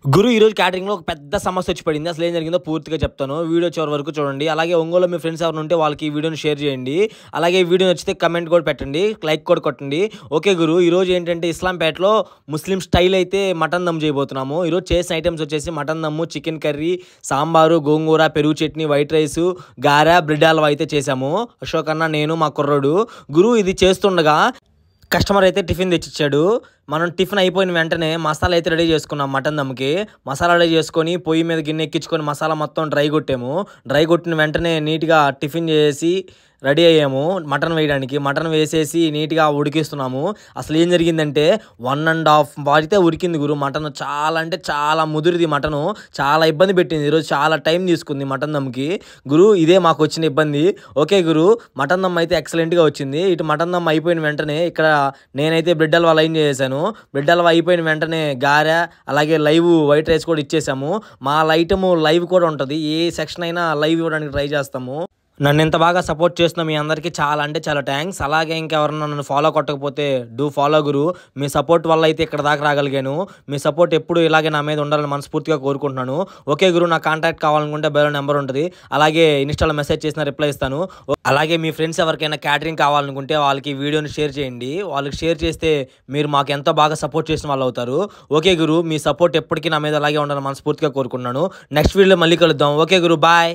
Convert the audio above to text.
గురు ఈరోజు క్యాటరింగ్‌లో ఒక పెద్ద సమస్య వచ్చి పడింది. అసలు ఏం జరిగిందో పూర్తిగా చెప్తాను. వీడియో చివరి వరకు చూడండి. అలాగే ఒంగోలులో మీ ఫ్రెండ్స్ ఎవరైనా ఉంటే వాళ్ళకి ఈ వీడియోని షేర్ చేయండి. అలాగే ఈ వీడియో నచ్చితే కమెంట్ కూడా పెట్టండి. లైక్ కూడా కొట్టండి. ఓకే గురు, ఈరోజు ఏంటంటే ఇస్లాంపేటలో ముస్లిం స్టైల్ అయితే మటన్ దమ్ చేయబోతున్నాము. ఈరోజు చేసిన ఐటమ్స్ వచ్చేసి మటన్ దమ్ము, చికెన్ కర్రీ, సాంబారు, గోంగూర, పెరుగు చట్నీ, వైట్ రైసు, గారె, బ్రెడ్ హల్వా అయితే చేశాము. అశోక్ అన్న, నేను, మా కుర్రోడు. గురు ఇది చేస్తుండగా కస్టమర్ అయితే టిఫిన్ తెచ్చిచ్చాడు. మనం టిఫిన్ అయిపోయిన వెంటనే మసాలా అయితే రెడీ చేసుకున్నాం. మటన్ దమ్కి మసాలా రెడీ చేసుకొని పొయ్యి మీద గిన్నె ఎక్కించుకొని మసాలా మొత్తం డ్రై కొట్టాము. డ్రై కొట్టిన వెంటనే నీట్గా టిఫిన్ చేసి రెడీ అయ్యాము మటన్ వేయడానికి. మటన్ వేసేసి నీట్గా ఉడికిస్తున్నాము. అసలు ఏం జరిగిందంటే 1.5 అయితే ఉడికింది గురు. మటన్ చాలా అంటే చాలా ముదిరిది. మటను చాలా ఇబ్బంది పెట్టింది. ఈరోజు చాలా టైం తీసుకుంది మటన్ దమ్కి. గురు ఇదే మాకు వచ్చిన ఇబ్బంది. ఓకే గురు, మటన్ దమ్ అయితే ఎక్సలెంట్గా వచ్చింది. ఇటు మటన్ దమ్ అయిపోయిన వెంటనే ఇక్కడ నేనైతే బ్రెడ్ హల్వా లైన్ చేశాను. బ్రెడ్ హల్వా అయిపోయిన వెంటనే గారె, అలాగే లైవ్ వైట్ రైస్ కూడా ఇచ్చేసాము. మా ఐటము లైవ్ కూడా ఉంటుంది. ఏ సెక్షన్ అయినా లైవ్ ఇవ్వడానికి ట్రై చేస్తాము. నన్ను ఇంత బాగా సపోర్ట్ చేస్తున్న మీ అందరికీ చాలా అంటే చాలా థ్యాంక్స్. అలాగే ఇంకెవరన్నా నన్ను ఫాలో కొట్టకపోతే డూ ఫాలో గురు. మీ సపోర్ట్ వల్ల అయితే ఇక్కడ దాకా రాగలిగాను. మీ సపోర్ట్ ఎప్పుడు ఇలాగే నా మీద ఉండాలని మనస్ఫూర్తిగా కోరుకుంటున్నాను. ఓకే గురు, నా కాంటాక్ట్ కావాలనుకుంటే బయట నెంబర్ ఉంటుంది. అలాగే ఇన్స్టాలో మెసేజ్ చేసిన రిప్లై ఇస్తాను. అలాగే మీ ఫ్రెండ్స్ ఎవరికైనా క్యాటరింగ్ కావాలనుకుంటే వాళ్ళకి వీడియోని షేర్ చేయండి. వాళ్ళకి షేర్ చేస్తే మీరు మాకు ఎంతో బాగా సపోర్ట్ చేసిన వాళ్ళు అవుతారు. ఓకే గురు, మీ సపోర్ట్ ఎప్పటికీ నా మీద అలాగే ఉండాలని మనస్ఫూర్తిగా కోరుకుంటున్నాను. నెక్స్ట్ వీడియోలో మళ్ళీ కలుద్దాం. ఓకే గురు, బాయ్.